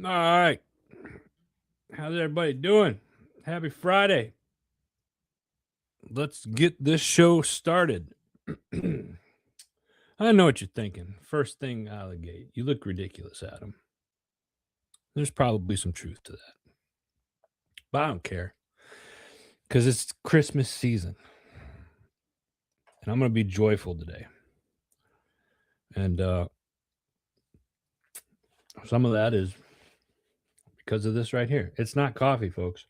All right. How's everybody doing? Happy Friday. Let's get this show started. I know what you're thinking. First thing out of the gate, you look ridiculous, Adam. There's probably some truth to that. But I don't care. Because it's Christmas season. And I'm going to be joyful today. And some of that is because of this right here. It's not coffee, folks.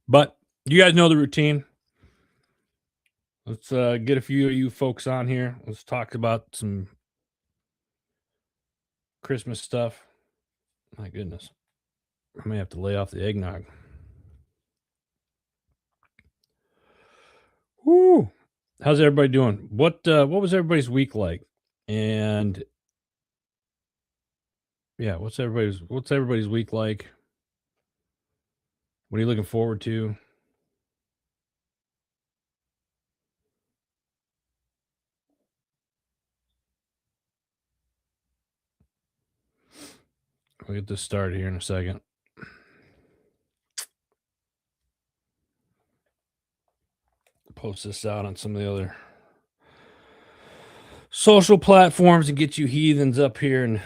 But you guys know the routine. Let's get a few of you folks on here. Let's talk about some Christmas stuff. My goodness. I may have to lay off the eggnog. Woo! How's everybody doing? What was everybody's week like? And yeah, what's everybody's week like? What are you looking forward to? We'll get this started here in a second. Post this out on some of the other social platforms and get you heathens up here and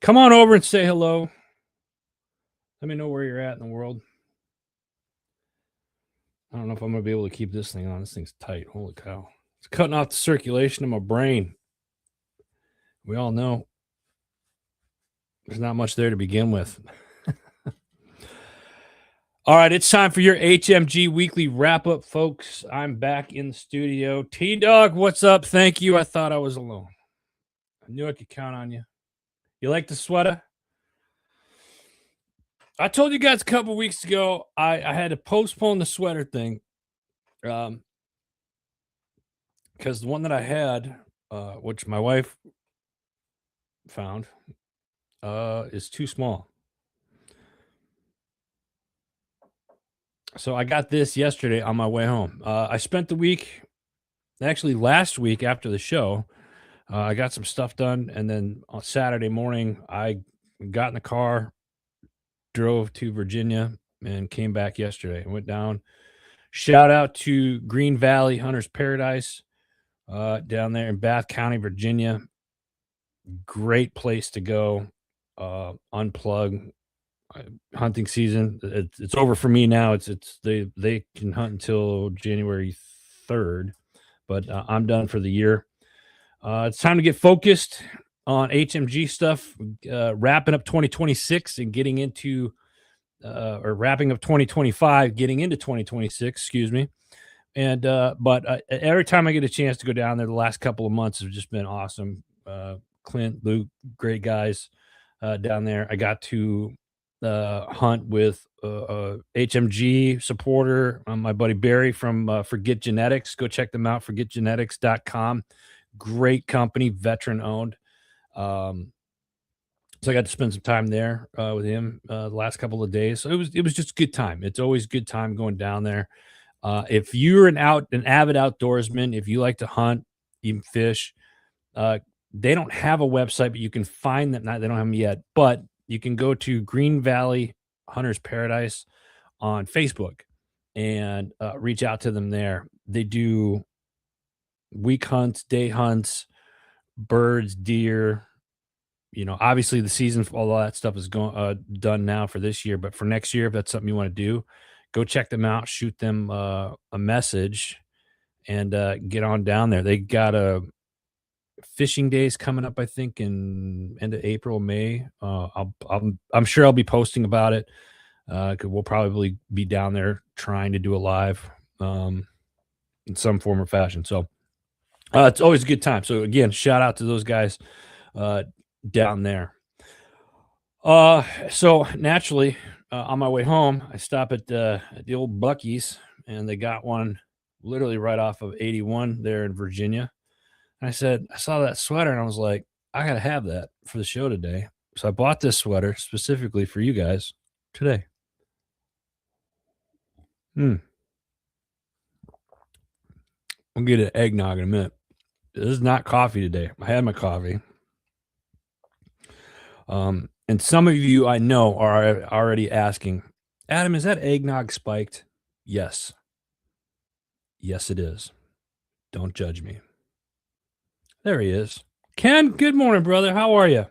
come on over and say hello. Let me know where you're at in the world. I don't know if I'm going to be able to keep this thing on. This thing's tight. Holy cow. It's cutting off the circulation of my brain. We all know there's not much there to begin with. All right, it's time for your HMG Weekly Wrap-Up, folks. I'm back in the studio. T-Dog, what's up? Thank you. I thought I was alone. I knew I could count on you. You like the sweater? I told you guys a couple weeks ago I had to postpone the sweater thing because the one that I had, which my wife found, is too small. So I got this yesterday on my way home. I spent the week, actually last week after the show, I got some stuff done. And then on Saturday morning, I got in the car, drove to Virginia, and came back yesterday and went down. Shout out to Green Valley Hunter's Paradise down there in Bath County, Virginia. Great place to go, unplug. Hunting season, it's over for me now. They can hunt until January 3rd, but I'm done for the year. It's time to get focused on HMG stuff, wrapping up 2026 and getting into or wrapping up 2025, getting into 2026, excuse me. And but every time I get a chance to go down there, the last couple of months have just been awesome. Clint, Luke, great guys down there. I got to hunt with HMG supporter, my buddy Barry from Forget Genetics. Go check them out, forgetgenetics.com. Great company, veteran owned. So I got to spend some time there with him the last couple of days. So it was just a good time. It's always a good time going down there. If you're an avid outdoorsman, if you like to hunt, even fish, they don't have a website, but you can find them. They don't have them yet, but you can go to Green Valley Hunter's Paradise on Facebook and reach out to them there. They do week hunts, day hunts, birds, deer. You know, obviously the season, all that stuff is going done now for this year, but for next year, if that's something you want to do, go check them out, shoot them a message, and get on down there. They got a fishing days coming up, I think, in end of April, May. I'm sure I'll be posting about it. Cause we'll probably be down there trying to do a live in some form or fashion. So it's always a good time. So again, shout out to those guys down there. So naturally, on my way home, I stop at the old Buc-ee's, and they got one literally right off of 81 there in Virginia. And I said, I saw that sweater, and I was like, I gotta have that for the show today. So I bought this sweater specifically for you guys today. I'll get an eggnog in a minute. This is not coffee today. I had my coffee. And some of you I know are already asking, Adam, is that eggnog spiked? Yes. Yes, it is. Don't judge me. There he is. Ken, good morning, brother. How are you?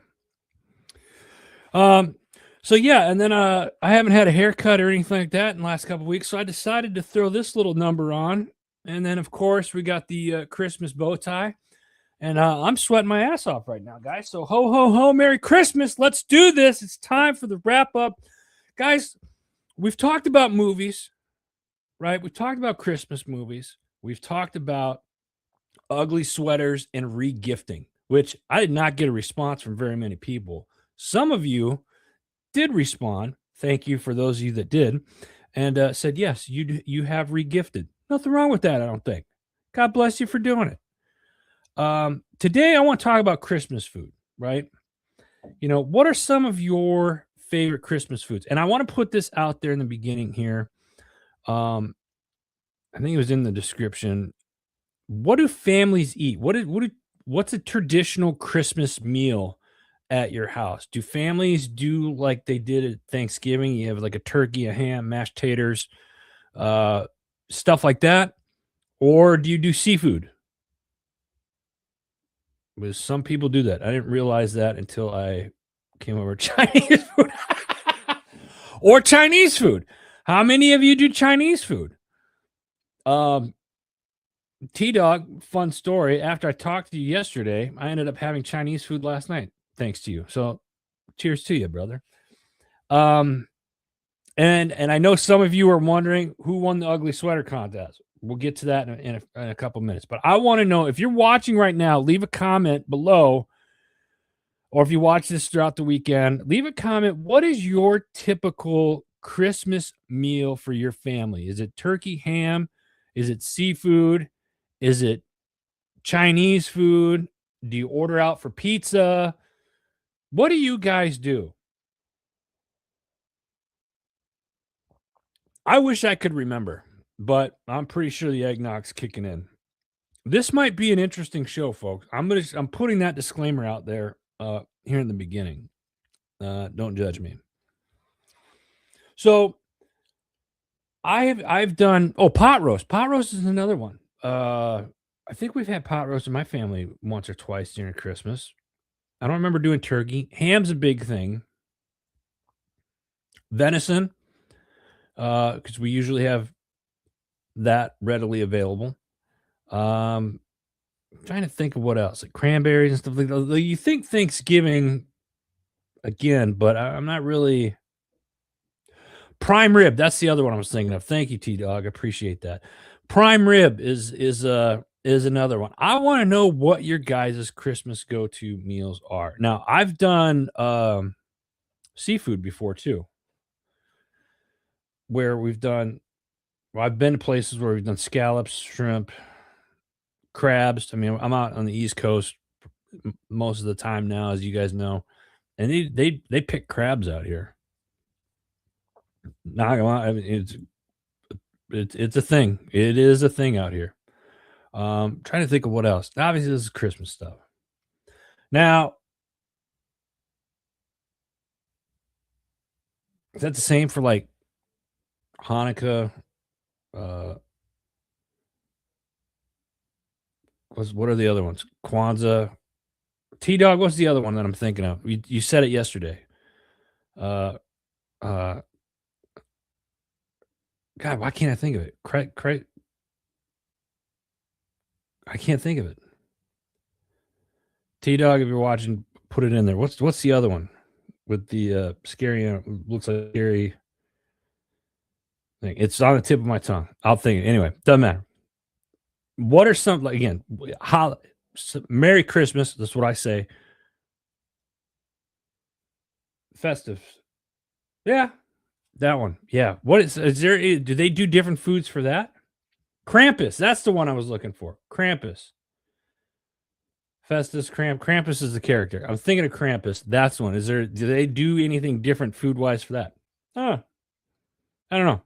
Um, so yeah, and then I haven't had a haircut or anything like that in the last couple of weeks, so I decided to throw this little number on. And then of course we got the Christmas bow tie. And I'm sweating my ass off right now, guys. So ho ho ho, Merry Christmas. Let's do this. It's time for the wrap up. Guys, we've talked about movies, right? We've talked about Christmas movies. We've talked about ugly sweaters and re-gifting, which I did not get a response from very many people. Some of you did respond. Thank you for those of you that did, and said yes, you have re-gifted. Nothing wrong with that, I don't think. God bless you for doing it. Today I want to talk about Christmas food, right? You know, what are some of your favorite Christmas foods? And I want to put this out there in the beginning here. Um, I think it was in the description. What do families eat? What's a traditional Christmas meal at your house? Do families do like they did at Thanksgiving? You have like a turkey, a ham, mashed taters, uh, stuff like that, or do you do seafood? Because some people do that. I didn't realize that until I came over Chinese food or Chinese food. How many of you do Chinese food? Um, T Dog, fun story. After I talked to you yesterday, I ended up having Chinese food last night, thanks to you. So, cheers to you, brother. Um, and I know some of you are wondering who won the ugly sweater contest. We'll get to that in a couple minutes. But I want to know if you're watching right now, leave a comment below, or if you watch this throughout the weekend, leave a comment. What is your typical Christmas meal for your family? Is it turkey, ham? Is it seafood? Is it Chinese food? Do you order out for pizza? What do you guys do? I wish I could remember, but I'm pretty sure the eggnog's kicking in. This might be an interesting show, folks. I'm putting that disclaimer out there here in the beginning. Don't judge me. So I've done pot roast. Pot roast is another one. I think we've had pot roast in my family once or twice during Christmas. I don't remember doing turkey. Ham's a big thing. Venison, because we usually have that readily available. I'm trying to think of what else, like cranberries and stuff like that. Like, you think Thanksgiving again, but I'm not really. Prime rib, that's the other one I was thinking of. Thank you, T Dog. I appreciate that. Prime rib is another one. I want to know what your guys' Christmas go-to meals are. Now, I've done seafood before too, where I've been to places where we've done scallops, shrimp, crabs. I mean, I'm out on the East Coast most of the time now, as you guys know, and they pick crabs out here. Not gonna lie, I mean, it's a thing. It is a thing out here. Trying to think of what else. Obviously, this is Christmas stuff. Now, is that the same for like Hanukkah? Uh, what are the other ones? Kwanzaa, T Dog. What's the other one that I'm thinking of? You said it yesterday. Uh, uh, God, why can't I think of it? I can't think of it. T Dog, if you're watching, put it in there. What's the other one with the scary? Looks like scary thing. It's on the tip of my tongue. I'll think it anyway. Doesn't matter. What are some like again? Merry Christmas. That's what I say. Festive. Yeah, that one. Yeah. What is there? Do they do different foods for that? Krampus. That's the one I was looking for. Krampus. Festus Krampus is the character. I'm thinking of Krampus. That's one. Do they do anything different food wise for that? Oh, I don't know.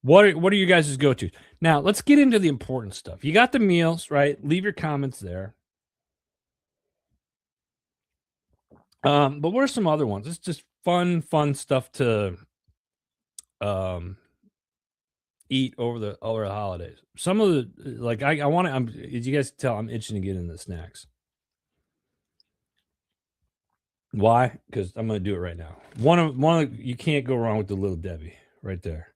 What are you guys' go to? Now let's get into the important stuff. You got the meals, right? Leave your comments there. But what are some other ones? It's just fun stuff to um eat over the holidays. Some of the like I want to. As you guys tell, I'm itching to get into snacks. Why? Because I'm going to do it right now. You can't go wrong with the Little Debbie right there.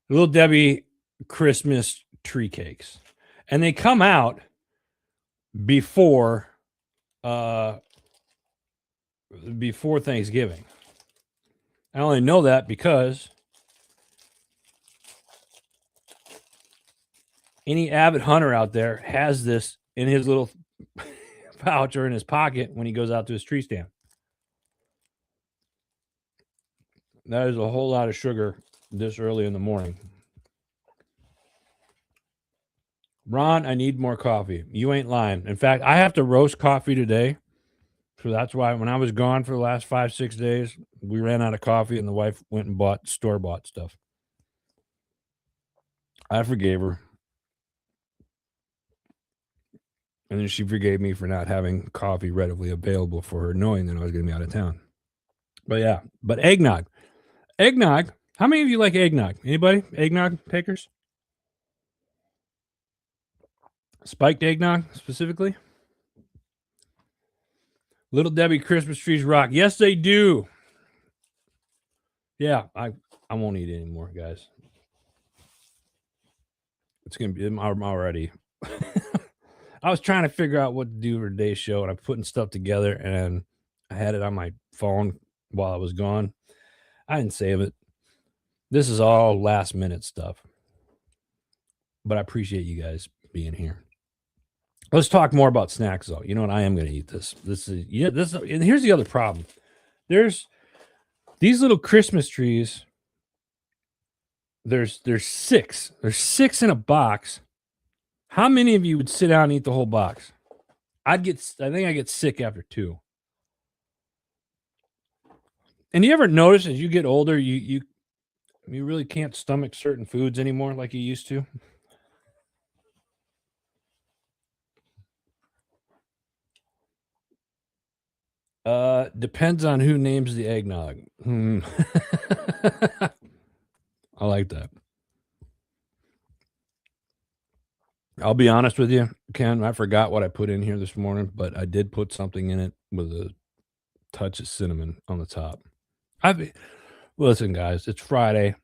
Little Debbie Christmas tree cakes, and they come out before uh before Thanksgiving. I only know that because any avid hunter out there has this in his little pouch or in his pocket when he goes out to his tree stand. That is a whole lot of sugar this early in the morning. Ron, I need more coffee. You ain't lying. In fact, I have to roast coffee today. So that's why when I was gone for the last 5, 6 days, we ran out of coffee and the wife went and bought store-bought stuff. I forgave her. And then she forgave me for not having coffee readily available for her, knowing that I was going to be out of town. But yeah, but eggnog. Eggnog. How many of you like eggnog? Anybody? Eggnog takers? Spiked eggnog specifically? Little Debbie Christmas trees rock. Yes, they do. Yeah, I won't eat it anymore, guys. It's gonna be. I'm already. I was trying to figure out what to do for today's show, and I'm putting stuff together, and I had it on my phone while I was gone. I didn't save it. This is all last minute stuff, but I appreciate you guys being here. Let's talk more about snacks, though. You know what? I am going to eat this. This is This, and here's the other problem. There's these little Christmas trees. There's 6. There's 6 in a box. How many of you would sit down and eat the whole box? I think I get sick after 2. And you ever notice as you get older, you really can't stomach certain foods anymore like you used to? Depends on who names the eggnog. I like that. I'll be honest with you, Ken. I forgot what I put in here this morning, but I did put something in it with a touch of cinnamon on the top. Listen, guys, it's Friday.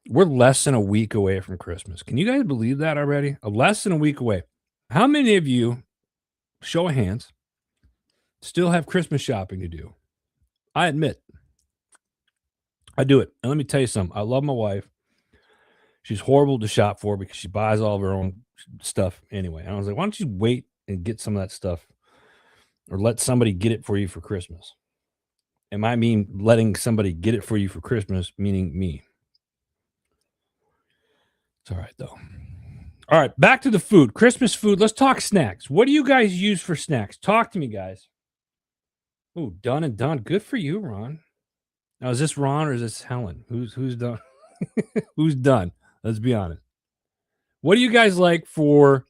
We're less than a week away from Christmas. Can you guys believe that already? Less than a week away. How many of you, show of hands, still have Christmas shopping to do? I admit, I do it. And let me tell you something. I love my wife. She's horrible to shop for because she buys all of her own stuff anyway. And I was like, why don't you wait and get some of that stuff or let somebody get it for you for Christmas? And I mean letting somebody get it for you for Christmas, meaning me. It's all right, though. All right, back to the food. Christmas food. Let's talk snacks. What do you guys use for snacks? Talk to me, guys. Oh, done and done. Good for you, Ron. Now, is this Ron or is this Helen? Who's done? Who's done? Let's be honest. What do you guys like for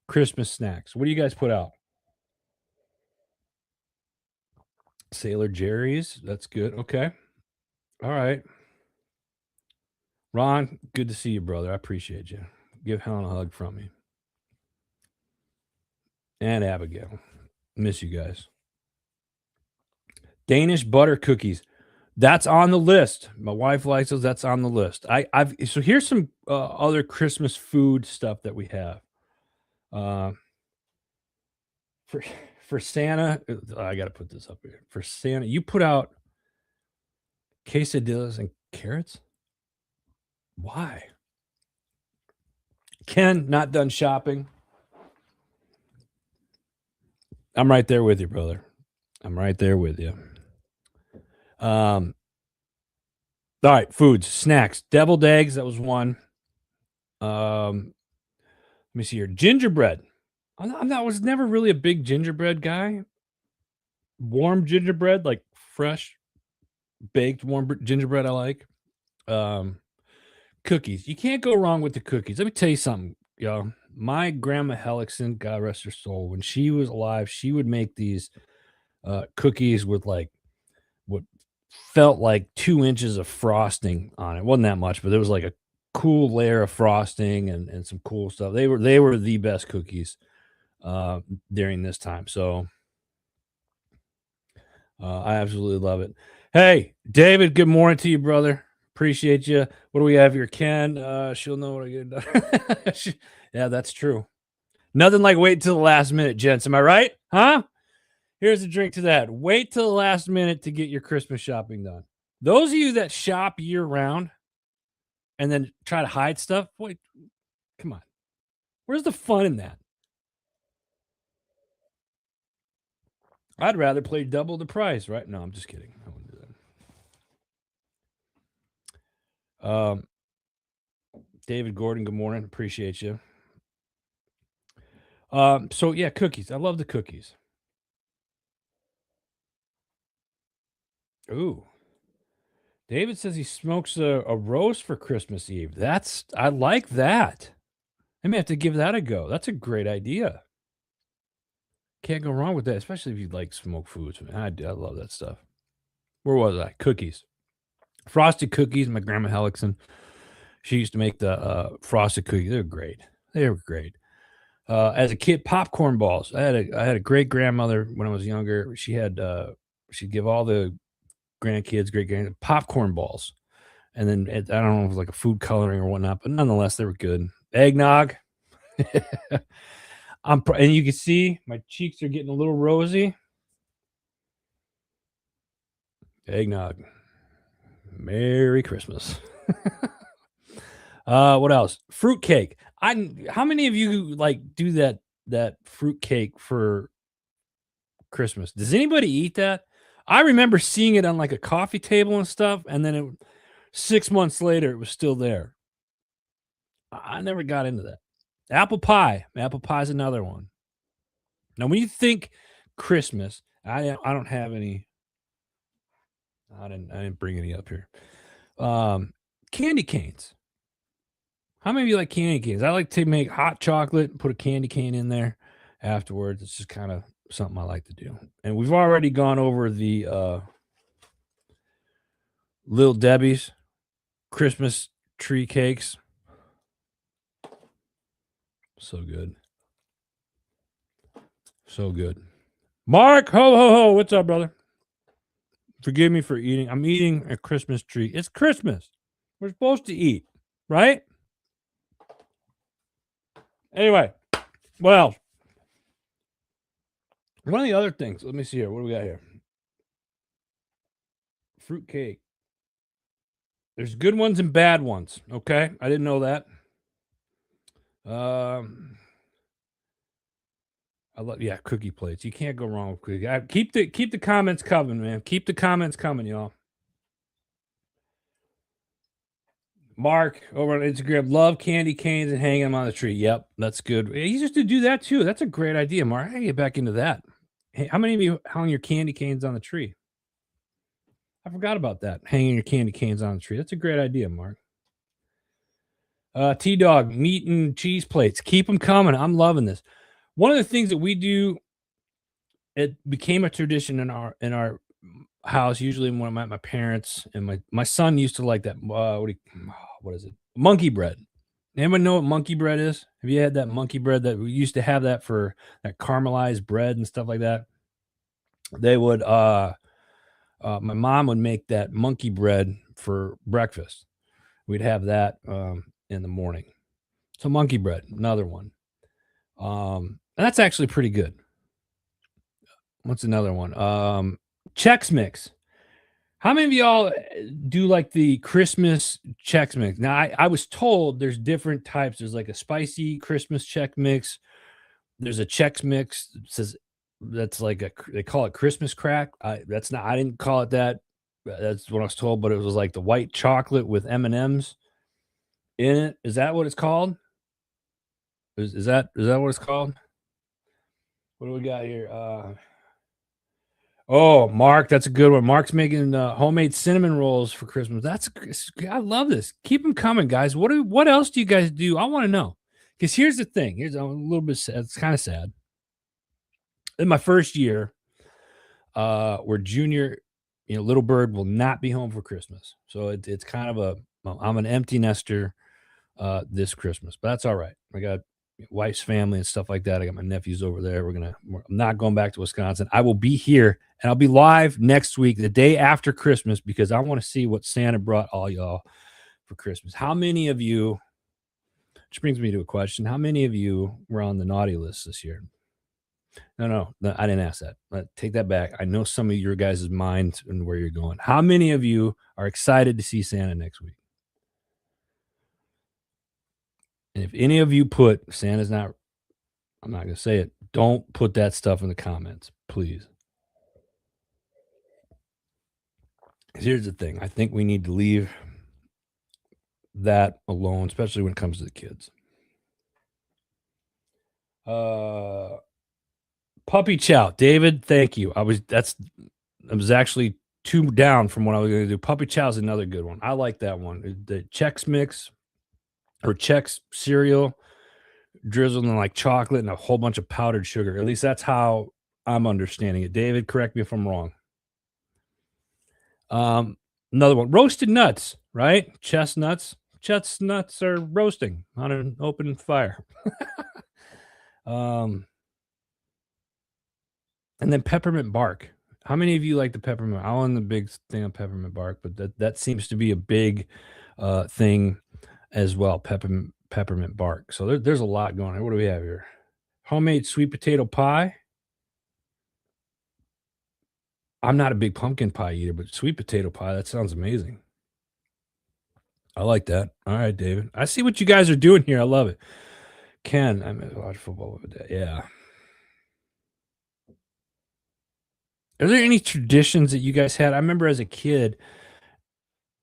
Christmas snacks? What do you guys put out? Sailor Jerry's. That's good. Okay. All right. Ron, good to see you, brother. I appreciate you. Give Helen a hug from me. And Abigail. Miss you guys. Danish butter cookies. That's on the list. My wife likes those. That's on the list. So here's some other Christmas food stuff that we have. For Santa, I got to put this up here. For Santa, you put out quesadillas and carrots. Why? Ken, not done shopping. I'm right there with you, brother. I'm right there with you. All right, foods, snacks, deviled eggs. That was one. Let me see here. Gingerbread. I was never really a big gingerbread guy. Warm gingerbread, like fresh baked warm gingerbread, I like. Cookies. You can't go wrong with the cookies. Let me tell you something, y'all. My grandma Hellickson, God rest her soul, when she was alive, she would make these cookies with like what felt like 2 inches of frosting on it. It wasn't that much, but there was like a cool layer of frosting and some cool stuff. They were the best cookies uh, during this time. So I absolutely love it. Hey, David, good morning to you, brother. Appreciate you. What do we have here? Ken, she'll know what I get done. Yeah, that's true. Nothing like waiting till the last minute, gents. Am I right? Huh? Here's a drink to that. Wait till the last minute to get your Christmas shopping done. Those of you that shop year round and then try to hide stuff, boy, come on. Where's the fun in that? I'd rather play double the price, right? No, I'm just kidding. I wouldn't do that. David Gordon, good morning. Appreciate you. So yeah, cookies. I love the cookies. Ooh. David says he smokes a roast for Christmas Eve. I like that. I may have to give that a go. That's a great idea. Can't go wrong with that, especially if you like smoked foods. Man, I love that stuff. Where was I? Cookies. Frosted cookies. My grandma Hellickson, she used to make the frosted cookies. They were great. They were great. As a kid, popcorn balls. I had a great grandmother when I was younger. She'd give all the grandkids, great grand popcorn balls, and then I don't know if it was like a food coloring or whatnot, but nonetheless, they were good. Eggnog. And you can see my cheeks are getting a little rosy. Eggnog. Merry Christmas. What else? Fruitcake. How many of you like do that fruitcake for Christmas? Does anybody eat that? I remember seeing it on like a coffee table and stuff, and then 6 months later it was still there. I never got into that. Apple pie. Apple pie is another one. Now, when you think Christmas, I don't have any. I didn't bring any up here. Candy canes. How many of you like candy canes? I like to make hot chocolate and put a candy cane in there afterwards. It's just kind of something I like to do. And we've already gone over the Little Debbie's Christmas tree cakes. So good. So good. Mark, ho, ho, ho. What's up, brother? Forgive me for eating. I'm eating a Christmas tree. It's Christmas. We're supposed to eat, right? Anyway, well, one of the other things, let me see here. What do we got here? Fruit cake. There's good ones and bad ones. Okay. I didn't know that. Yeah, cookie plates. You can't go wrong with cookie. Keep the comments coming, man. Keep the comments coming, y'all. Mark over on Instagram, love candy canes and hang them on the tree. Yep, that's good. He used to do that too. That's a great idea, Mark. I gotta get back into that. Hey, how many of you hung your candy canes on the tree? I forgot about that. Hanging your candy canes on the tree. That's a great idea, Mark. T Dog, meat and cheese plates. Keep them coming. I'm loving this. One of the things that we do, it became a tradition in our house. Usually when I'm at my parents, and my son used to like that. What is it? Monkey bread. Anyone know what monkey bread is? Have you had that monkey bread? That we used to have that for that caramelized bread and stuff like that. They would my mom would make that monkey bread for breakfast. We'd have that in the morning. So monkey bread, another one. And that's actually pretty good. What's another one? Chex Mix. How many of y'all do like the Christmas Chex Mix? Now, I was told there's different types. There's like a spicy Christmas Chex Mix. There's a Chex Mix that says that's like they call it Christmas crack. I didn't call it that. That's what I was told, but it was like the white chocolate with M&Ms in it. Is that what it's called? Is that what it's called? What do we got here? Oh, Mark, that's a good one. Mark's making homemade cinnamon rolls for Christmas. I love this. Keep them coming, guys. What else do you guys do? I want to know. Because here's the thing. Here's a little bit sad. It's kind of sad. In my first year, where Junior, little bird will not be home for Christmas. So it's kind of I'm an empty nester this Christmas, but that's all right. I got wife's family and stuff like that. I got my nephews over there. I'm not going back to Wisconsin. I will be here and I'll be live next week, the day after Christmas, because I want to see what Santa brought all y'all for Christmas. How many of you, which brings me to a question, how many of you were on the naughty list this year? No, I didn't ask that. Take that back. I know some of your guys' minds and where you're going. How many of you are excited to see Santa next week? And if any of you put Santa's not, I'm not going to say it, don't put that stuff in the comments, please. 'Cause here's the thing. I think we need to leave that alone, especially when it comes to the kids. Puppy chow. David, thank you. I was actually 2 down from what I was going to do. Puppy chow is another good one. I like that one. The Chex Mix or Chex cereal drizzled in like chocolate and a whole bunch of powdered sugar. At least that's how I'm understanding it. David, correct me if I'm wrong. Another one, roasted nuts, right? Chestnuts. Chestnuts are roasting on an open fire. And then peppermint bark. How many of you like the peppermint? I'm on the big thing of peppermint bark, but that seems to be a big thing as well. Peppermint bark. So there's a lot going on. What do we have here? Homemade sweet potato pie. I'm not a big pumpkin pie eater, but sweet potato pie, that sounds amazing. I like that. All right, David. I see what you guys are doing here. I love it. Ken, I mean, watch football with that. Yeah. Are there any traditions that you guys had? I remember as a kid,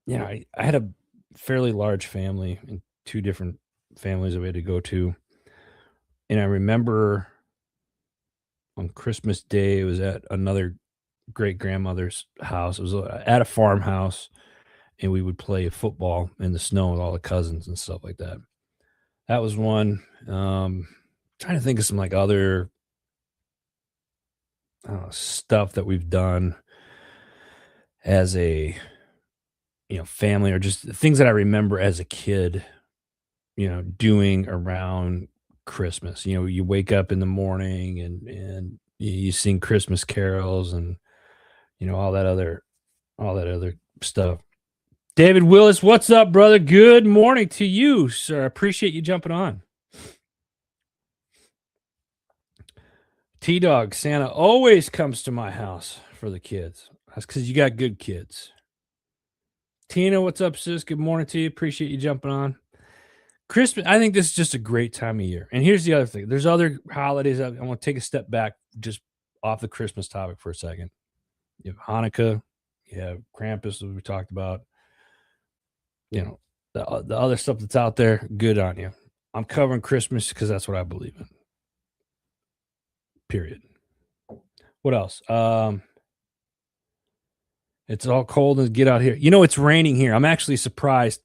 I had a fairly large family and 2 different families that we had to go to. And I remember on Christmas Day, it was at another great grandmother's house. It was at a farmhouse, and we would play football in the snow with all the cousins and stuff like that. That was one. Trying to think of some like other stuff that we've done as a family, or just things that I remember as a kid, doing around Christmas. You wake up in the morning and you sing Christmas carols and all that other stuff. David Willis, what's up, brother? Good morning to you, sir. I appreciate you jumping on. T-Dog, Santa always comes to my house for the kids. That's because you got good kids. Tina, what's up, sis? Good morning to you. Appreciate you jumping on. Christmas, I think this is just a great time of year. And here's the other thing. There's other holidays. I want to take a step back just off the Christmas topic for a second. You have Hanukkah. You have Krampus, as we talked about. The other stuff that's out there, good on you. I'm covering Christmas because that's what I believe in. Period. What else? It's all cold and get out here. It's raining here. I'm actually surprised,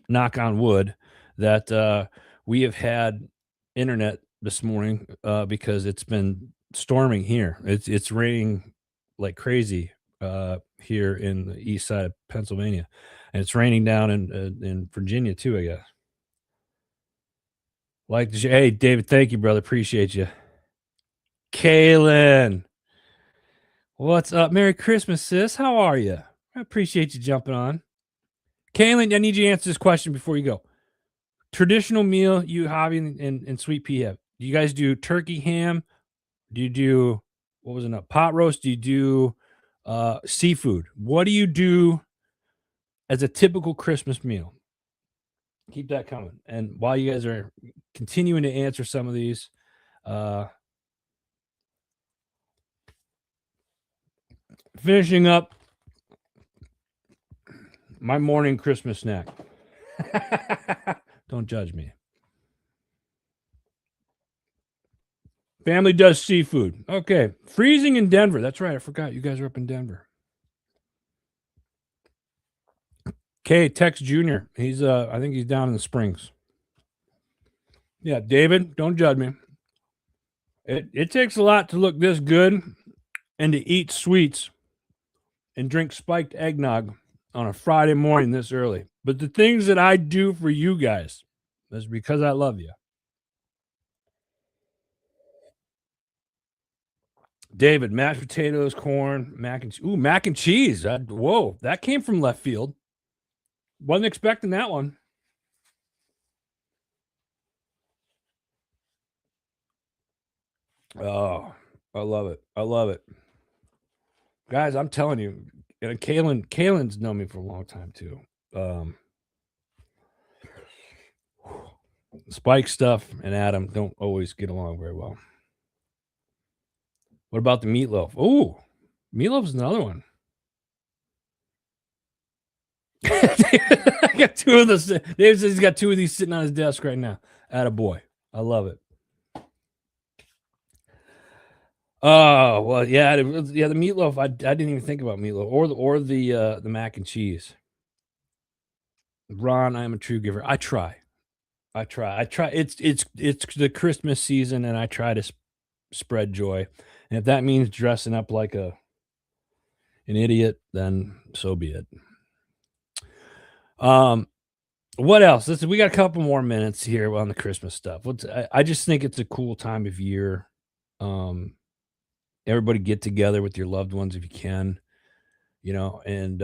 knock on wood, that we have had internet this morning because it's been storming here. It's raining like crazy here in the east side of Pennsylvania, and it's raining down in Virginia too, I guess. Hey, David, thank you, brother. Appreciate you. Kaylin, what's up? Merry Christmas, sis. How are you? I appreciate you jumping on. Kaylin, I need you to answer this question before you go. Traditional meal you, Hobby, and Sweet Pea have. Do you guys do turkey ham? Do you do, what was it, pot roast? Do you do seafood? What do you do as a typical Christmas meal? Keep that coming. And while you guys are continuing to answer some of these, finishing up my morning Christmas snack. Don't judge me. Family does seafood. Okay. Freezing in Denver. That's right. I forgot you guys are up in Denver. Okay, Tex Jr. He's I think he's down in the Springs. Yeah, David, don't judge me. It takes a lot to look this good and to eat sweets and drink spiked eggnog on a Friday morning this early. But the things that I do for you guys is because I love you. David, mashed potatoes, corn, mac and cheese. Whoa, that came from left field. Wasn't expecting that one. Oh, I love it. I love it. Guys, I'm telling you, and Kalen's known me for a long time too. Um, Spike stuff and Adam don't always get along very well. What about the meatloaf? Ooh, meatloaf's another one. I got two of those. Dave says he's got two of these sitting on his desk right now. Attaboy. I love it. Oh well, yeah, yeah. The meatloaf. I didn't even think about meatloaf or the mac and cheese. Ron, I am a true giver. I try. I try. I try. It's the Christmas season, and I try to spread joy. And if that means dressing up like an idiot, then so be it. Um, what else? Listen, we got a couple more minutes here on the Christmas stuff. I just think it's a cool time of year. Um, Everybody get together with your loved ones if you can, and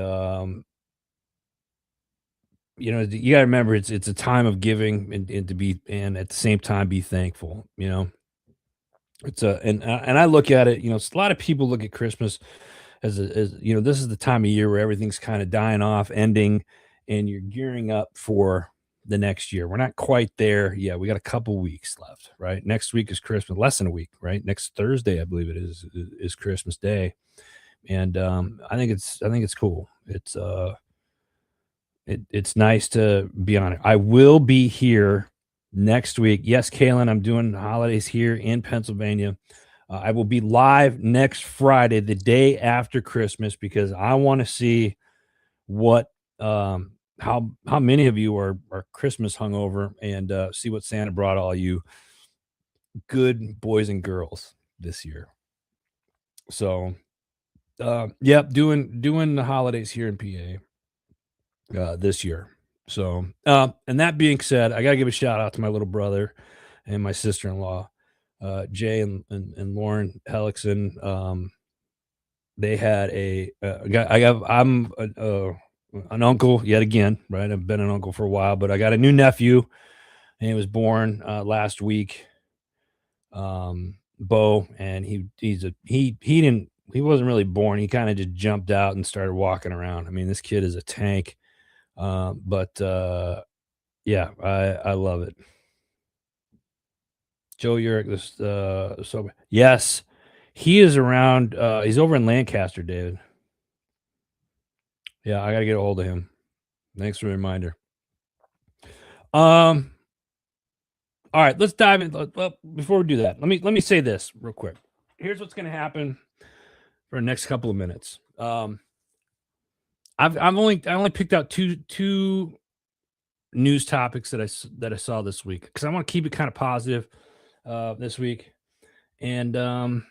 you gotta remember it's a time of giving and to be and at the same time be thankful. It's a and I look at it, a lot of people look at Christmas as this is the time of year where everything's kind of dying off, ending, and you're gearing up for the next year. We're not quite there. Yeah, we got a couple weeks left, right? Next week is Christmas, less than a week, right? Next Thursday, I believe it is Christmas Day. And I think it's cool. It's nice to be on it. I will be here next week. Yes, Kalen, I'm doing holidays here in Pennsylvania. I will be live next Friday, the day after Christmas, because I want to see what how many of you are Christmas hungover and see what Santa brought all you good boys and girls this year. So, yep, doing the holidays here in PA this year. So, and that being said, I gotta give a shout out to my little brother and my sister-in-law, Jay and Lauren Hellickson. They had I'm an uncle yet again, right? I've been an uncle for a while, but I got a new nephew, and he was born last week. Bo, and he wasn't really born. He kind of just jumped out and started walking around. I mean, this kid is a tank. But yeah, I love it. Joe Urick, so yes, he is around. He's over in Lancaster, David. Yeah, I gotta get a hold of him. Thanks for the reminder. All right, let's dive in. Well, before we do that, let me say this real quick. Here's what's gonna happen for the next couple of minutes. I only picked out two news topics that I saw this week because I want to keep it kind of positive this week, and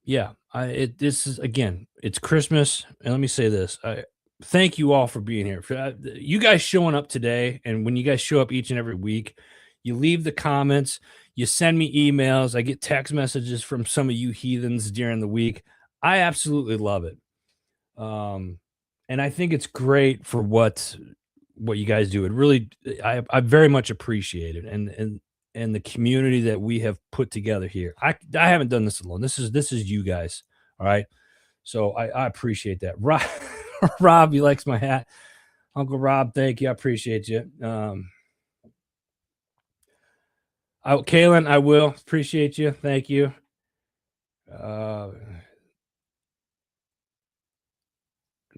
yeah, this is again, it's Christmas, and let me say this: thank you all for being here. For you guys showing up today, and when you guys show up each and every week, you leave the comments, you send me emails, I get text messages from some of you heathens during the week. I absolutely love it. And I think it's great for what you guys do. It really, I very much appreciate it, and the community that we have put together here. I haven't done this alone. This is you guys. All right. So I appreciate that. Rob, Rob, he likes my hat. Uncle Rob, thank you. I appreciate you. Kaylin, I will appreciate you. Thank you.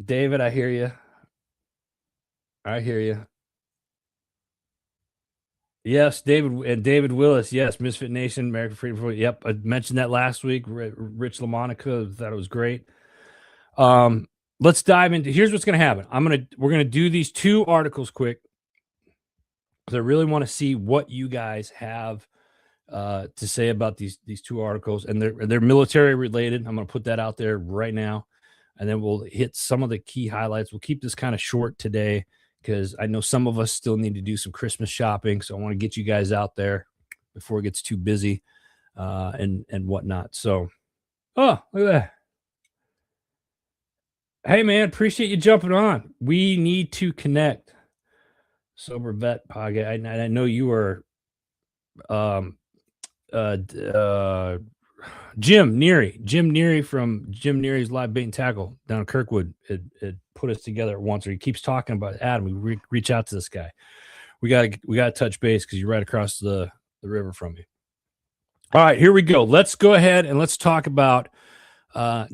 David, I hear you. I hear you. Yes, David Willis. Yes, Misfit Nation, American Freedom Front. Yep, I mentioned that last week. Rich LaMonica thought it was great. Let's dive into. Here's what's going to happen. We're gonna do these two articles quick because I really want to see what you guys have to say about these two articles, and they're military related. I'm going to put that out there right now, and then we'll hit some of the key highlights. We'll keep this kind of short today because I know some of us still need to do some Christmas shopping, so I want to get you guys out there before it gets too busy and whatnot. So, oh, look at that. Hey, man, appreciate you jumping on. We need to connect. Sober Vet Podcast. I know you are um, Jim Neary from Jim Neary's Live Bait and Tackle down in Kirkwood. It put us together once, or he keeps talking about Adam. We reach out to this guy. We got to touch base because you're right across the river from me. All right, here we go. Let's go ahead and let's talk about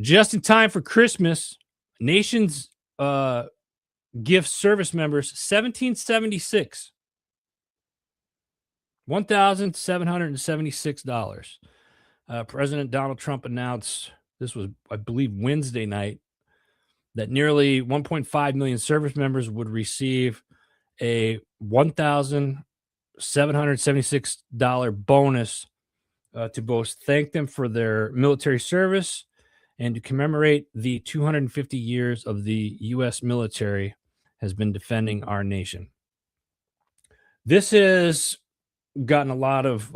just in time for Christmas. Nation's gift service members $1,776. $1,776. President Donald Trump announced, this was, I believe, Wednesday night, that nearly 1.5 million service members would receive a $1,776 bonus to both thank them for their military service and to commemorate the 250 years of the U.S. military has been defending our nation. This has gotten a lot of,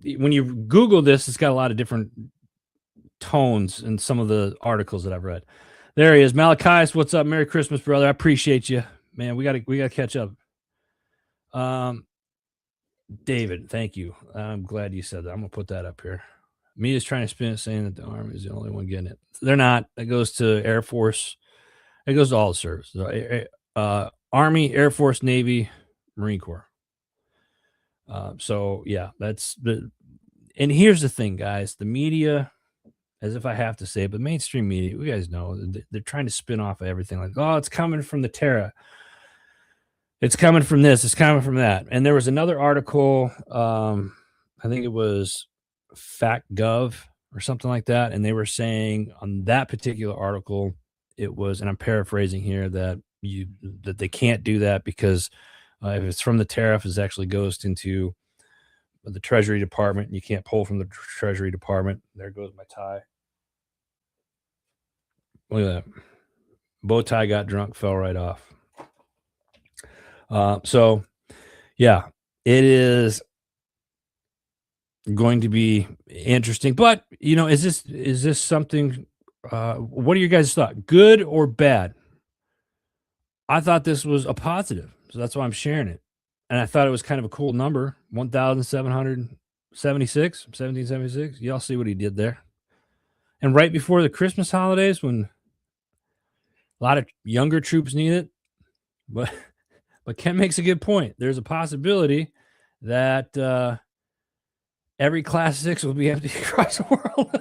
when you Google this, it's got a lot of different tones in some of the articles that I've read. There he is. Malachias, what's up? Merry Christmas, brother. I appreciate you. Man, we gotta catch up. David, thank you. I'm glad you said that. I'm gonna put that up here. Me is trying to spin it, saying that the Army is the only one getting it. They're not. It goes to Air Force. It goes to all the services. Army, Air Force, Navy, Marine Corps. So yeah, that's the. And here's the thing, guys. The media, as if I have to say it, but mainstream media, you guys know, they're trying to spin off of everything. Like, oh, it's coming from the Terra. It's coming from this. It's coming from that. And there was another article. I think it was FactGov or something like that, and they were saying on that particular article, it was, and I'm paraphrasing here, that they can't do that because if it's from the tariff, it actually goes into the Treasury Department, and you can't pull from the Treasury Department. There goes my tie. Look at that. Bow tie got drunk, fell right off. So yeah, it is going to be interesting. But is this something? What are your guys' thoughts? Good or bad? I thought this was a positive, so that's why I'm sharing it. And I thought it was kind of a cool number, 1776. Y'all see what he did there. And right before the Christmas holidays, when a lot of younger troops need it, but Ken makes a good point. There's a possibility that every Class 6 will be empty across the world.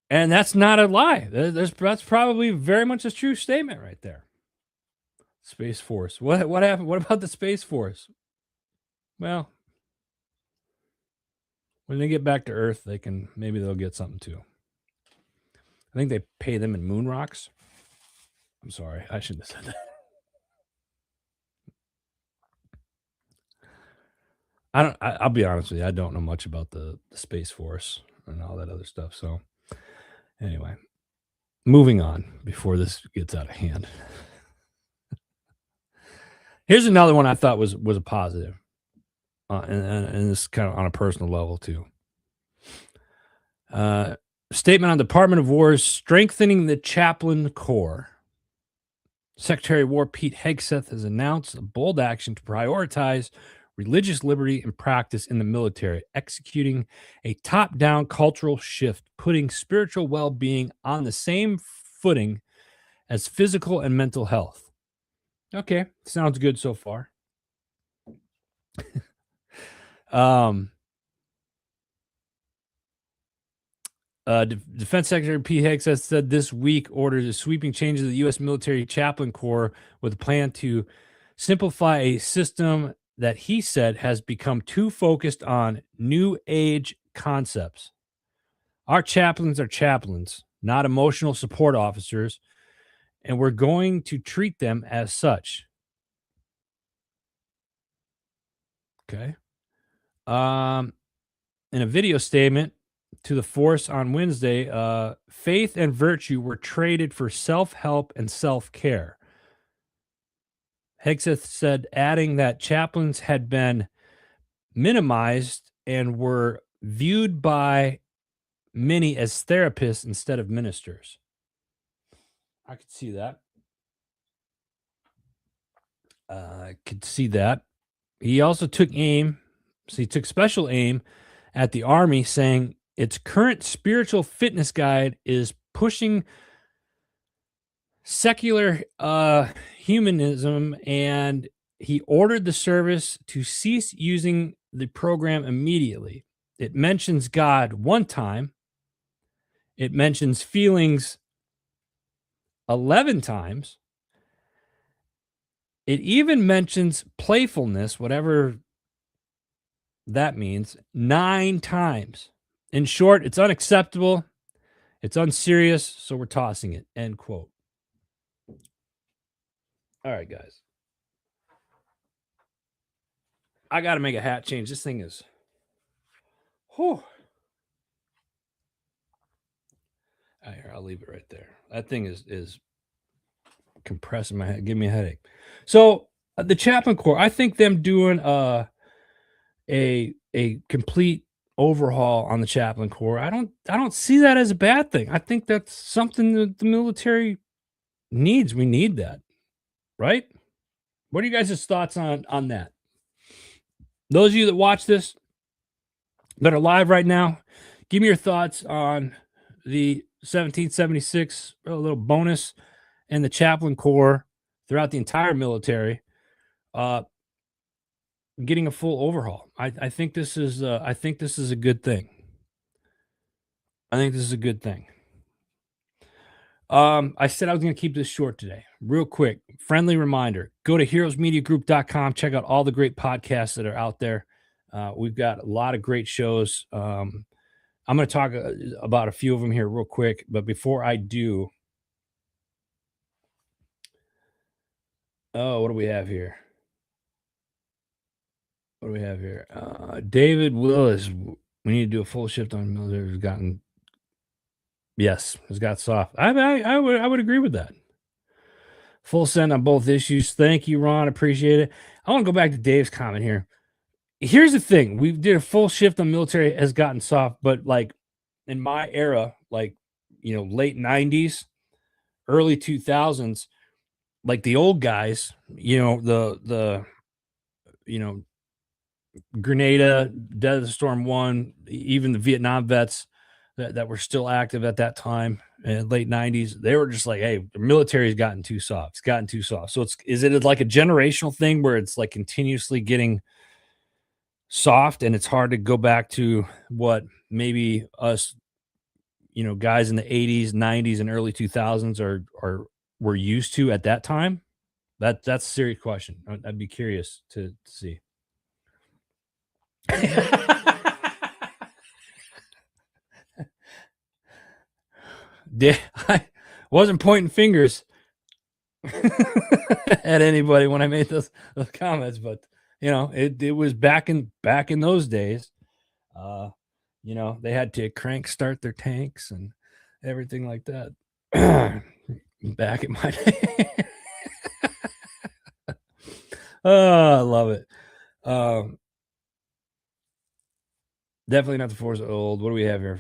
And that's not a lie. That's probably very much a true statement right there. Space Force. What happened? What about the Space Force? Well, when they get back to Earth, maybe they'll get something too. I think they pay them in moon rocks. I'm sorry, I shouldn't have said that. I'll be honest with you. I don't know much about the Space Force and all that other stuff. So anyway, moving on before this gets out of hand. Here's another one I thought was a positive, and this is kind of on a personal level too. Statement on Department of War's strengthening the Chaplains Corps. Secretary of War Pete Hegseth has announced a bold action to prioritize religious liberty and practice in the military, executing a top-down cultural shift, putting spiritual well-being on the same footing as physical and mental health. Okay, sounds good so far. Defense Secretary Pete Hegseth said this week ordered a sweeping change to the U.S. military chaplain corps with a plan to simplify a system that he said has become too focused on new age concepts. Our chaplains are chaplains, not emotional support officers. and we're going to treat them as such. Okay. Um, in a video statement to the force on Wednesday, faith and virtue were traded for self-help and self-care. Hegseth said, adding that chaplains had been minimized and were viewed by many as therapists instead of ministers. I could see that. I could see that. He also took aim, so he took special aim at the Army, saying its current spiritual fitness guide is pushing secular humanism, and he ordered the service to cease using the program immediately. It mentions God one time. It mentions feelings 11 times. It even mentions playfulness, whatever that means, 9 times. In short, it's unacceptable. It's unserious, so we're tossing it. End quote. All right, guys. I got to make a hat change. This thing is. Whew. Here, I'll leave it right there. That thing is compressing my head, give me a headache. So the Chaplain Corps, I think them doing a complete overhaul on the Chaplain Corps. I don't see that as a bad thing. I think that's something that the military needs. We need that, right? What are you guys' thoughts on that? Those of you that watch this that are live right now, give me your thoughts on the 1776, a little bonus, and the Chaplain Corps throughout the entire military, getting a full overhaul. I think this is a good thing. I think this is a good thing. I said I was going to keep this short today. Real quick, friendly reminder: go to heroesmediagroup.com. Check out all the great podcasts that are out there. We've got a lot of great shows. I'm going to talk about a few of them here real quick, but before I do, what do we have here? What do we have here? David Willis. We need to do a full shift on military. Has gotten, yes, has got soft. I would agree with that. Full send on both issues. Thank you, Ron. Appreciate it. I want to go back to Dave's comment here. Here's the thing: we did a full shift on military has gotten soft, but like in my era, like late '90s, early 2000s, like the old guys, the Grenada, Desert Storm 1, even the Vietnam vets that were still active at that time in late 90s, they were just like, hey, the military's gotten too soft. It's gotten too soft. So is it like a generational thing where it's like continuously getting soft and it's hard to go back to what maybe us, guys in the 80s, 90s, and early 2000s were used to at that time? That's a serious question. I'd be curious to see. I wasn't pointing fingers at anybody when I made those comments, but it was back in those days. They had to crank start their tanks and everything like that. Back in my day. Oh, I love it. Definitely not the force of old. What do we have here?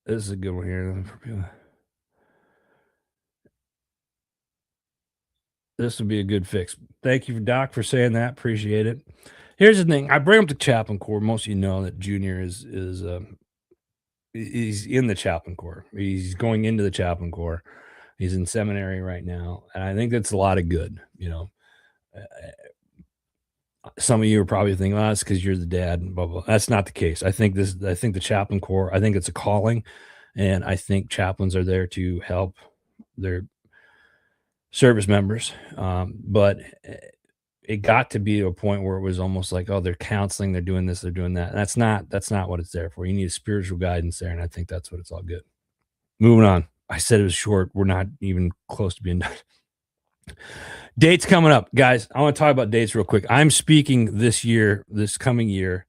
This is a good one here. This would be a good fix. Thank you, Doc, for saying that. Appreciate it. Here's the thing: I bring up the Chaplain Corps. Most of you know that Junior is he's in the Chaplain Corps. He's going into the Chaplain Corps. He's in seminary right now, and I think that's a lot of good. Some of you are probably thinking, "Oh, it's because you're the dad." Blah, blah. That's not the case. I think the Chaplain Corps. I think it's a calling, and I think chaplains are there to help their service members. But it got to be a point where it was almost like, oh, they're counseling, they're doing this, they're doing that. And that's not what it's there for. You need a spiritual guidance there, and I think that's what it's all good. moving on. I said it was short. We're not even close to being done. Dates coming up, guys. I want to talk about dates real quick. I'm speaking this coming year,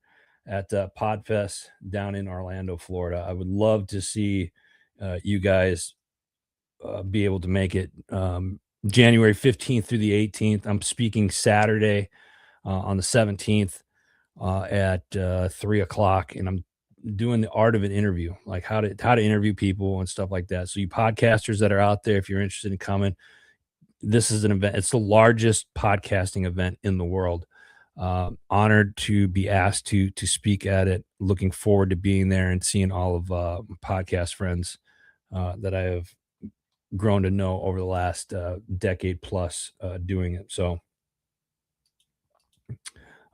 at Podfest down in Orlando, Florida. I would love to see you guys be able to make it. January 15th through the 18th. I'm speaking Saturday on the 17th at 3 o'clock, and I'm doing the art of an interview, like how to interview people and stuff like that. So you podcasters that are out there, if you're interested in coming, this is an event. It's the largest podcasting event in the world. Honored to be asked to speak at it. Looking forward to being there and seeing all of podcast friends that I have grown to know over the last decade plus doing it. So,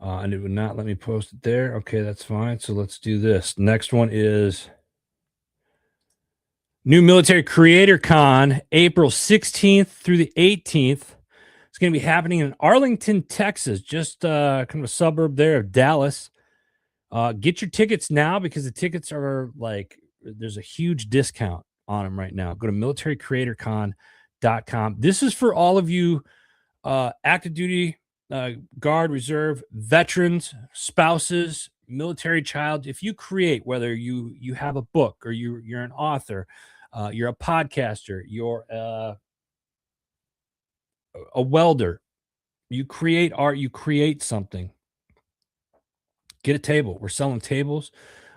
and it would not let me post it there. Okay, that's fine. So let's do this. Next one is New Military Creator Con, April 16th through the 18th. It's going to be happening in Arlington, Texas, just kind of a suburb there of Dallas. Get your tickets now because the tickets are like, there's a huge discount on them right now. Go to militarycreatorcon.com. This is for all of you active duty, Guard, Reserve, veterans, spouses, military child. If you create, whether you have a book or you're an author, you're a podcaster, you're a welder, you create art, you create something, get a table. We're selling tables.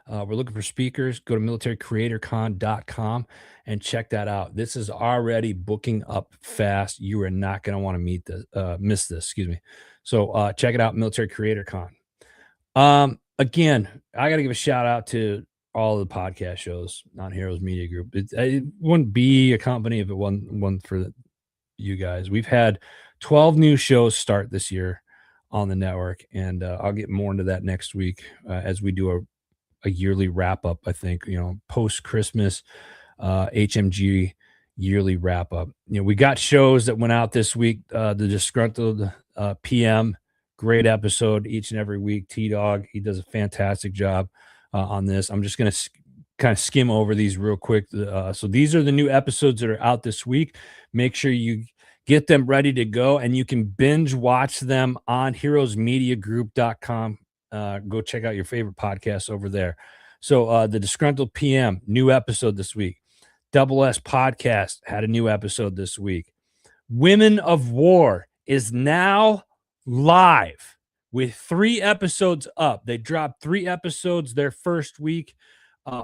We're looking for speakers. Go to militarycreatorcon.com and check that out. This is already booking up fast. You are not going to want to miss this. Excuse me. So check it out, Military Creator Con. Again, I got to give a shout out to all the podcast shows on Heroes Media Group. It wouldn't be a company if it wasn't for you guys. We've had 12 new shows start this year on the network, and I'll get more into that next week as we do a yearly wrap up. I think, post Christmas HMG yearly wrap up. We got shows that went out this week. The Disgruntled PM, great episode each and every week. T-Dog, he does a fantastic job on this. I'm just going to kind of skim over these real quick. So these are the new episodes that are out this week. Make sure you get them ready to go, and you can binge watch them on heroesmediagroup.com. Go check out your favorite podcasts over there. So the Disgruntled PM, new episode this week. Double S Podcast had a new episode this week. Women of War is now live with 3 episodes up. They dropped 3 episodes their first week,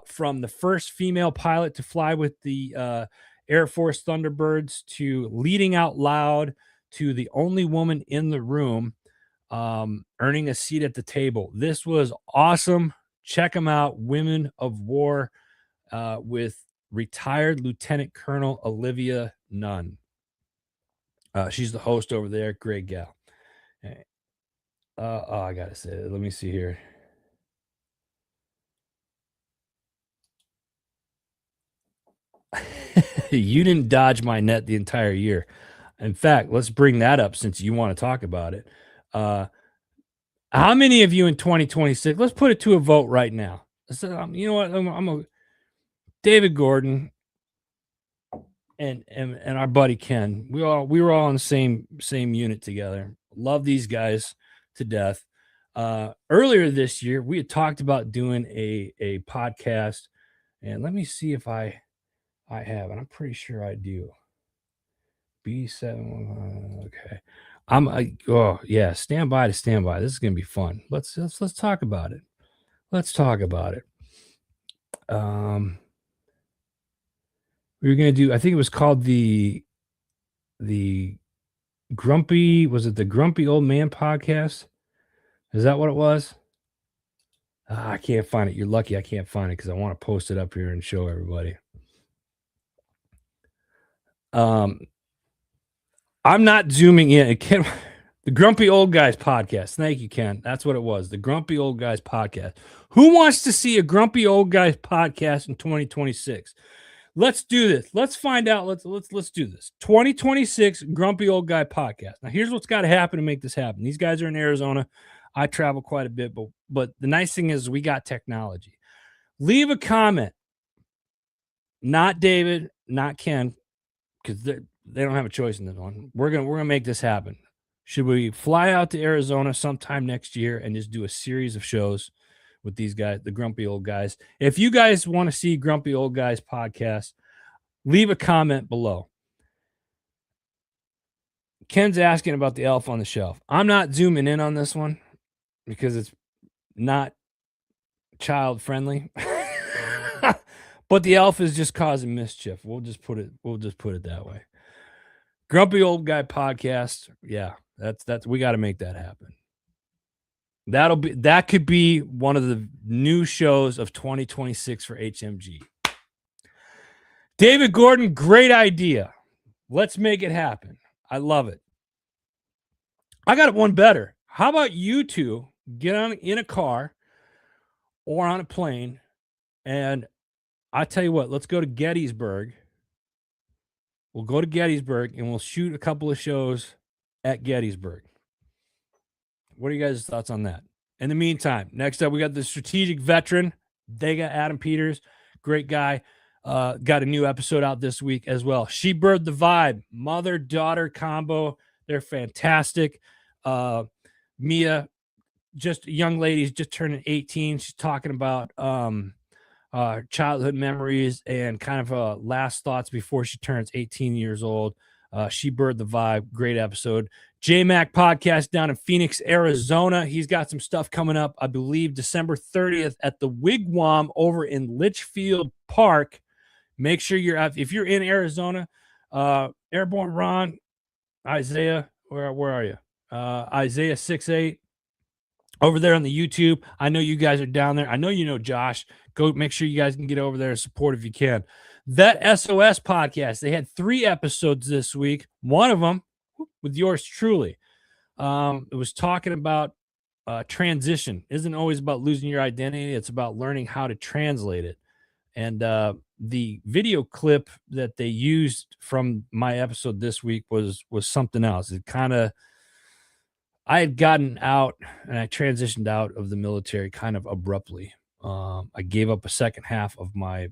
from the first female pilot to fly with the Air Force Thunderbirds, to leading out loud, to the only woman in the room, earning a seat at the table. This was awesome. Check them out. Women of War with retired Lieutenant Colonel Olivia Nunn. She's the host over there. Great gal. I gotta say, let me see here. You didn't dodge my net the entire year. In fact, let's bring that up since you want to talk about it. How many of you in 2026? Let's put it to a vote right now. So, you know what? I'm a David Gordon and our buddy Ken. We were all in the same unit together. Love these guys to death. Earlier this year, we had talked about doing a podcast, and let me see if I have, and I'm pretty sure I do. B7. Okay. Oh yeah, stand by. This is gonna be fun. Let's talk about it. Let's talk about it. We were gonna do, I think it was called the Grumpy, was it the Grumpy Old Man Podcast? Is that what it was? I can't find it. You're lucky I can't find it because I want to post it up here and show everybody. I'm not zooming in. The Grumpy Old Guys Podcast. Thank you, Ken. That's what it was. The Grumpy Old Guys Podcast. Who wants to see a Grumpy Old Guys podcast in 2026? Let's do this. Let's find out. Let's do this. 2026 Grumpy Old Guy Podcast. Now, here's what's got to happen to make this happen. These guys are in Arizona. I travel quite a bit, but the nice thing is we got technology. Leave a comment. not David, not Ken, because they don't have a choice in this one. We're gonna make this happen. Should we fly out to Arizona sometime next year and just do a series of shows with these guys, the grumpy old guys? If you guys want to see Grumpy Old Guys podcast, leave a comment below. Ken's asking about the elf on the shelf. I'm not zooming in on this one because it's not child friendly. But the elf is just causing mischief. We'll just put it that way. Grumpy Old Guy podcast. Yeah, that's we got to make that happen. That could be one of the new shows of 2026 for HMG. David Gordon, great idea. Let's make it happen. I love it. I got one better. How about you two get in a car or on a plane, and I tell you what, let's go to Gettysburg. We'll go to Gettysburg and we'll shoot a couple of shows at Gettysburg. What are you guys' thoughts on that? In the meantime, next up, we got the strategic veteran. They got Adam Peters, great guy. Got a new episode out this week as well. She Bird the Vibe, mother-daughter combo. They're fantastic. Mia, just a young lady, just turning 18. She's talking about childhood memories and kind of last thoughts before she turns 18 years old. She Bird the Vibe, great episode. J-Mac podcast down in Phoenix, Arizona. He's got some stuff coming up, I believe, December 30th at the Wigwam over in Litchfield Park. Make sure if you're in Arizona, Airborne Ron, Isaiah, where are you? Isaiah 68 over there on the YouTube. I know you guys are down there. I know you know Josh. Go make sure you guys can get over there and support if you can. That SOS podcast, they had 3 episodes this week. One of them with yours truly. It was talking about transition. Isn't always about losing your identity. It's about learning how to translate it. And the video clip that they used from my episode this week was something else. It kind of, I had gotten out and I transitioned out of the military kind of abruptly. I gave up a second half of my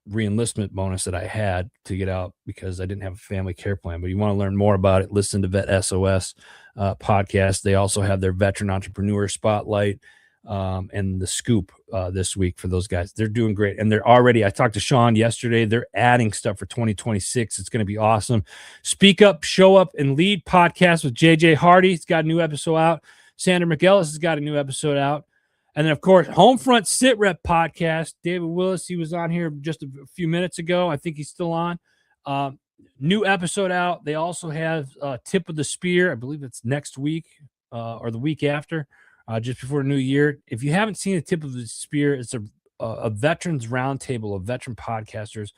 reenlistment bonus that I had to get out because I didn't have a family care plan. But you want to learn more about it, listen to Vet SOS podcast. They also have their veteran entrepreneur spotlight and the scoop this week for those guys. They're doing great. And they're already, I talked to Sean yesterday, they're adding stuff for 2026. It's going to be awesome. Speak Up, Show Up, and Lead podcast with JJ Hardy. It's got a new episode out. Sandra McEllis has got a new episode out. And then, of course, Homefront Sit Rep podcast. David Willis, he was on here just a few minutes ago. I think he's still on. New episode out. They also have Tip of the Spear. I believe it's next week or the week after, just before the new year. If you haven't seen a Tip of the Spear, it's a veterans roundtable of veteran podcasters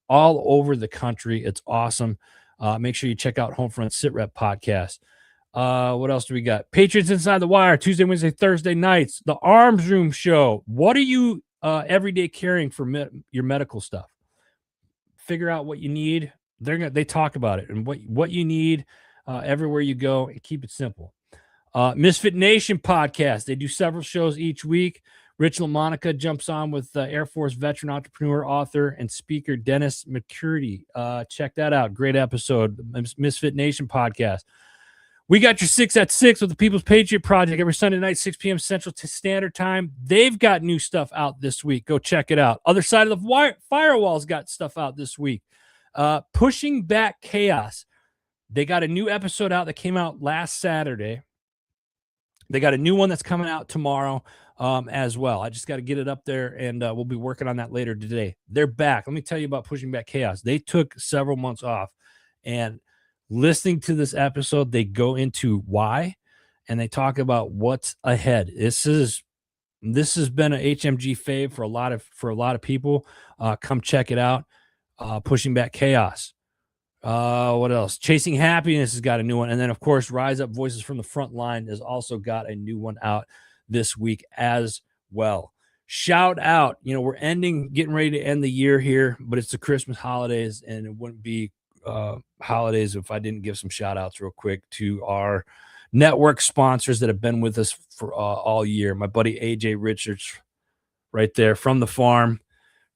all over the country. It's awesome. Make sure you check out Homefront Sit Rep podcast. What else do we got? Patriots Inside the Wire, Tuesday, Wednesday, Thursday nights. The Arms Room Show. What are you every day carrying for your medical stuff? Figure out what you need. They talk about it and what you need everywhere you go, and keep it simple. Misfit Nation podcast. They do several shows each week. Rich LaMonica jumps on with Air Force veteran, entrepreneur, author, and speaker Dennis McCurdy. Check that out. Great episode. Misfit Nation podcast. We got your 6 at 6 with the People's Patriot Project every Sunday night, 6 p.m. Central Standard Time. They've got new stuff out this week. Go check it out. Other Side of the Firewall's got stuff out this week. Pushing Back Chaos. They got a new episode out that came out last Saturday. They got a new one that's coming out tomorrow as well. I just got to get it up there, and we'll be working on that later today. They're back. Let me tell you about Pushing Back Chaos. They took several months off, and listening to this episode, they go into why, and they talk about what's ahead. This has been an HMG fave for a lot of people. Come check it out. Pushing Back Chaos. What else? Chasing Happiness has got a new one, and then of course, Rise Up Voices from the Front Line has also got a new one out this week as well. Shout out! We're getting ready to end the year here, but it's the Christmas holidays, and it wouldn't be holidays if I didn't give some shout outs real quick to our network sponsors that have been with us for all year. My buddy AJ Richards right there from the farm,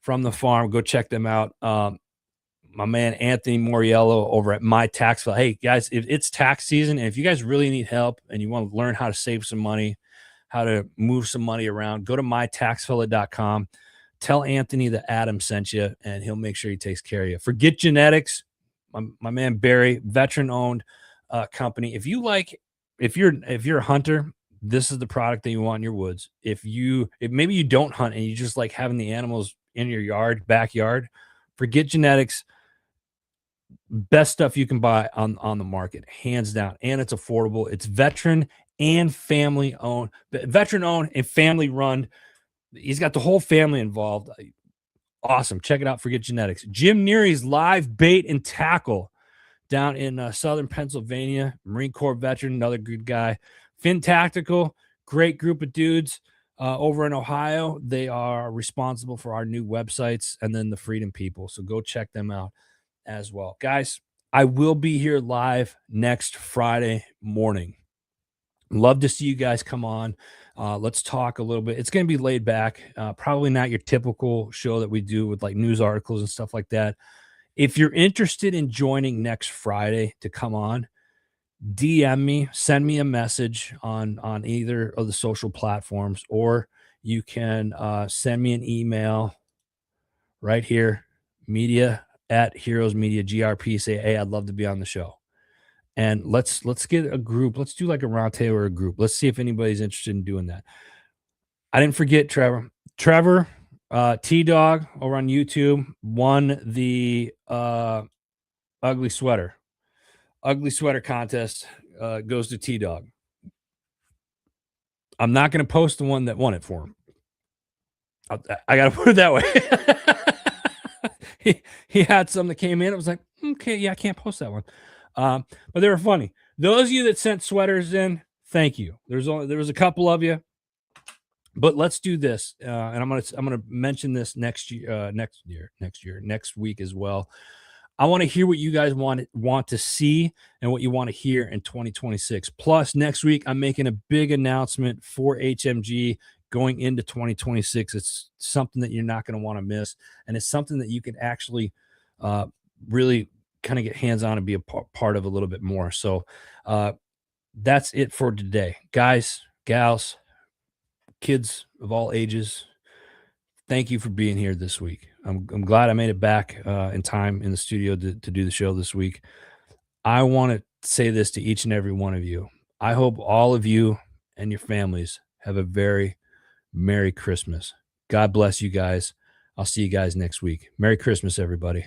from the farm. Go check them out. My man Anthony Moriello over at My Taxful. Hey guys, if it's tax season and if you guys really need help and you want to learn how to save some money, how to move some money around, go to mytaxfella.com. Tell Anthony that Adam sent you, and he'll make sure he takes care of you. Forget Genetics, my man Barry, veteran-owned company. If you're a hunter, this is the product that you want in your woods. If maybe you don't hunt and you just like having the animals in your backyard, forget Genetics. Best stuff you can buy on the market, hands down, and it's affordable. It's veteran and family owned, veteran owned and family run. He's got the whole family involved. Awesome. Check it out. Forget Genetics. Jim Neary's Live Bait and Tackle down in southern Pennsylvania. Marine Corps veteran, another good guy. Finn Tactical, great group of dudes over in Ohio. They are responsible for our new websites and then the Freedom People. So go check them out as well. Guys, I will be here live next Friday morning. Love to see you guys come on. Let's talk a little bit. It's going to be laid back. Probably not your typical show that we do with like news articles and stuff like that. If you're interested in joining next Friday to come on, DM me, send me a message on either of the social platforms, or you can send me an email right here, media@heroesmedia GRP. Say, hey, I'd love to be on the show. And let's get a group. Let's do like a roundtable or a group. Let's see if anybody's interested in doing that. I didn't forget Trevor. T-Dog over on YouTube won the ugly sweater contest. Goes to T-Dog. I'm not going to post the one that won it for him. I got to put it that way. he had some that came in. I was like, okay, yeah, I can't post that one. But they were funny. Those of you that sent sweaters in, thank you. There was a couple of you, but let's do this. And I'm gonna mention this next week as well. I want to hear what you guys want to see and what you want to hear in 2026. Plus, next week I'm making a big announcement for HMG going into 2026. It's something that you're not going to want to miss, and it's something that you can actually really kind of get hands-on and be a part of a little bit more. So that's it for today. Guys, gals, kids of all ages, thank you for being here this week. I'm glad I made it back in time in the studio to do the show this week. I want to say this to each and every one of you. I hope all of you and your families have a very Merry Christmas. God bless you guys. I'll see you guys next week. Merry Christmas, everybody.